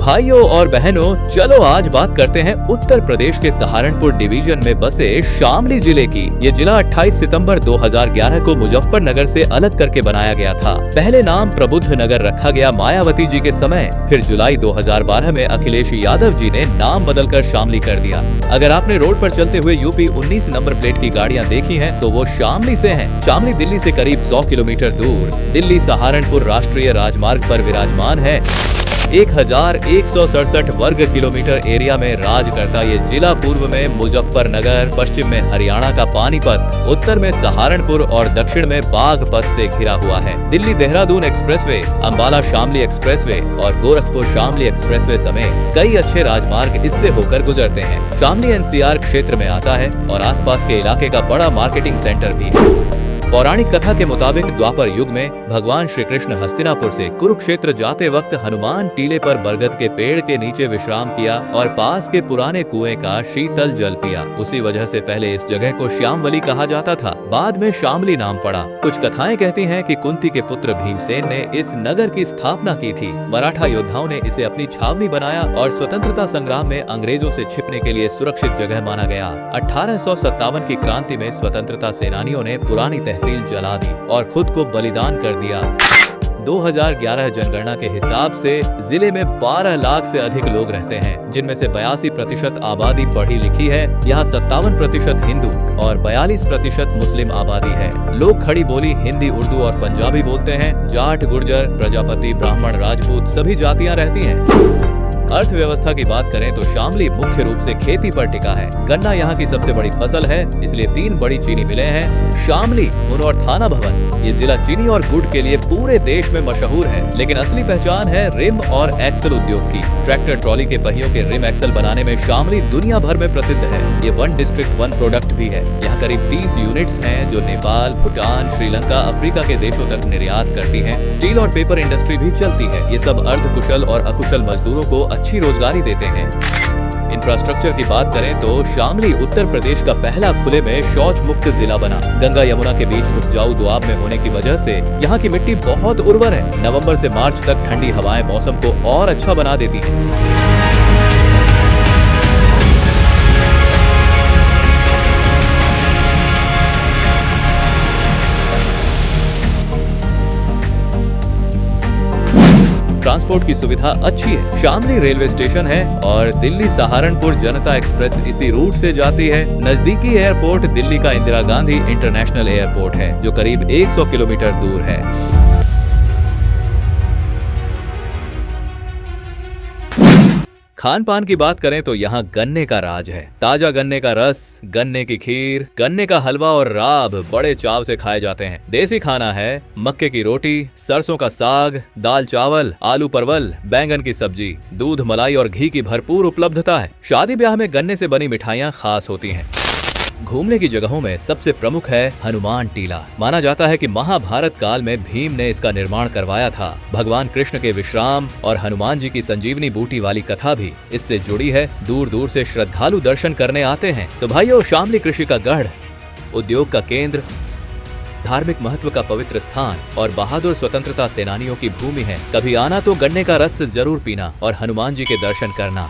भाइयों और बहनों, चलो आज बात करते हैं उत्तर प्रदेश के सहारनपुर डिवीजन में बसे शामली जिले की। ये जिला 28 सितंबर 2011 को मुजफ्फरनगर से अलग करके बनाया गया था। पहले नाम प्रबुद्ध नगर रखा गया मायावती जी के समय, फिर जुलाई 2012 में अखिलेश यादव जी ने नाम बदलकर शामली कर दिया। अगर आपने रोड पर चलते हुए यूपी 19 नंबर प्लेट की गाड़ियां देखी हैं, तो वो शामली से हैं। शामली दिल्ली से करीब 100 किलोमीटर दूर दिल्ली सहारनपुर राष्ट्रीय राजमार्ग पर विराजमान है। 1167 वर्ग किलोमीटर एरिया में राज करता ये जिला पूर्व में मुजफ्फरनगर, पश्चिम में हरियाणा का पानीपत, उत्तर में सहारनपुर और दक्षिण में बागपत से घिरा हुआ है। दिल्ली देहरादून एक्सप्रेसवे, अंबाला शामली एक्सप्रेसवे और गोरखपुर शामली एक्सप्रेसवे समेत कई अच्छे राजमार्ग इससे होकर गुजरते हैं। शामली एनसीआर क्षेत्र में आता है और आसपास के इलाके का बड़ा मार्केटिंग सेंटर भी है। पौराणिक कथा के मुताबिक द्वापर युग में भगवान श्री कृष्ण हस्तिनापुर से कुरुक्षेत्र जाते वक्त हनुमान टीले पर बरगद के पेड़ के नीचे विश्राम किया और पास के पुराने कुएं का शीतल जल पिया। उसी वजह से पहले इस जगह को श्यामवली कहा जाता था, बाद में शामली नाम पड़ा। कुछ कथाएं कहती हैं कि कुंती के पुत्र भीमसेन ने इस नगर की स्थापना की थी। मराठा योद्धाओं ने इसे अपनी छावनी बनाया और स्वतंत्रता संग्राम में अंग्रेजों से छिपने के लिए सुरक्षित जगह माना गया। 1857 की क्रांति में स्वतंत्रता सेनानियों ने पुरानी तहसील जला दी और खुद को बलिदान कर दिया। 2011 जनगणना के हिसाब से जिले में 12 लाख से अधिक लोग रहते हैं, जिनमें से 82% आबादी पढ़ी लिखी है। यहाँ 57% हिंदू और 42% मुस्लिम आबादी है। लोग खड़ी बोली हिंदी, उर्दू और पंजाबी बोलते हैं। जाट, गुर्जर, प्रजापति, ब्राह्मण, राजपूत सभी जातियां रहती हैं। अर्थव्यवस्था की बात करें तो शामली मुख्य रूप से खेती पर टिका है। गन्ना यहाँ की सबसे बड़ी फसल है, इसलिए 3 बड़ी चीनी मिलें हैं, शामली, मुनो और थाना भवन। ये जिला चीनी और गुड़ के लिए पूरे देश में मशहूर है, लेकिन असली पहचान है रिम और एक्सल उद्योग की। ट्रैक्टर ट्रॉली के पहियों के रिम एक्सल बनाने में शामली दुनिया भर में प्रसिद्ध है। ये 1 डिस्ट्रिक्ट 1 प्रोडक्ट भी है। यहाँ करीब 30 यूनिट्स हैं जो नेपाल, भूटान, श्रीलंका, अफ्रीका के देशों तक निर्यात करती हैं। स्टील और पेपर इंडस्ट्री भी चलती है। ये सब अर्ध कुशल और अकुशल मजदूरों को अच्छी रोजगारी देते हैं। इंफ्रास्ट्रक्चर की बात करें तो शामली उत्तर प्रदेश का पहला खुले में शौच मुक्त जिला बना। गंगा यमुना के बीच उपजाऊ दोआब में होने की वजह से यहाँ की मिट्टी बहुत उर्वर है। नवंबर से मार्च तक ठंडी हवाएं मौसम को और अच्छा बना देती हैं। ट्रांसपोर्ट की सुविधा अच्छी है। शामली रेलवे स्टेशन है और दिल्ली सहारनपुर जनता एक्सप्रेस इसी रूट से जाती है। नजदीकी एयरपोर्ट दिल्ली का इंदिरा गांधी इंटरनेशनल एयरपोर्ट है, जो करीब 100 किलोमीटर दूर है। खान पान की बात करें तो यहाँ गन्ने का राज है। ताजा गन्ने का रस, गन्ने की खीर, गन्ने का हलवा और राब बड़े चाव से खाए जाते हैं। देसी खाना है मक्के की रोटी, सरसों का साग, दाल चावल, आलू परवल, बैंगन की सब्जी, दूध, मलाई और घी की भरपूर उपलब्धता है। शादी ब्याह में गन्ने से बनी मिठाइयाँ खास होती हैं। घूमने की जगहों में सबसे प्रमुख है हनुमान टीला। माना जाता है कि महाभारत काल में भीम ने इसका निर्माण करवाया था। भगवान कृष्ण के विश्राम और हनुमान जी की संजीवनी बूटी वाली कथा भी इससे जुड़ी है। दूर दूर से श्रद्धालु दर्शन करने आते हैं। तो भाइयों, शामली कृषि का गढ़, उद्योग का केंद्र, धार्मिक महत्व का पवित्र स्थान और बहादुर स्वतंत्रता सेनानियों की भूमि है। कभी आना तो गन्ने का रस जरूर पीना और हनुमान जी के दर्शन करना।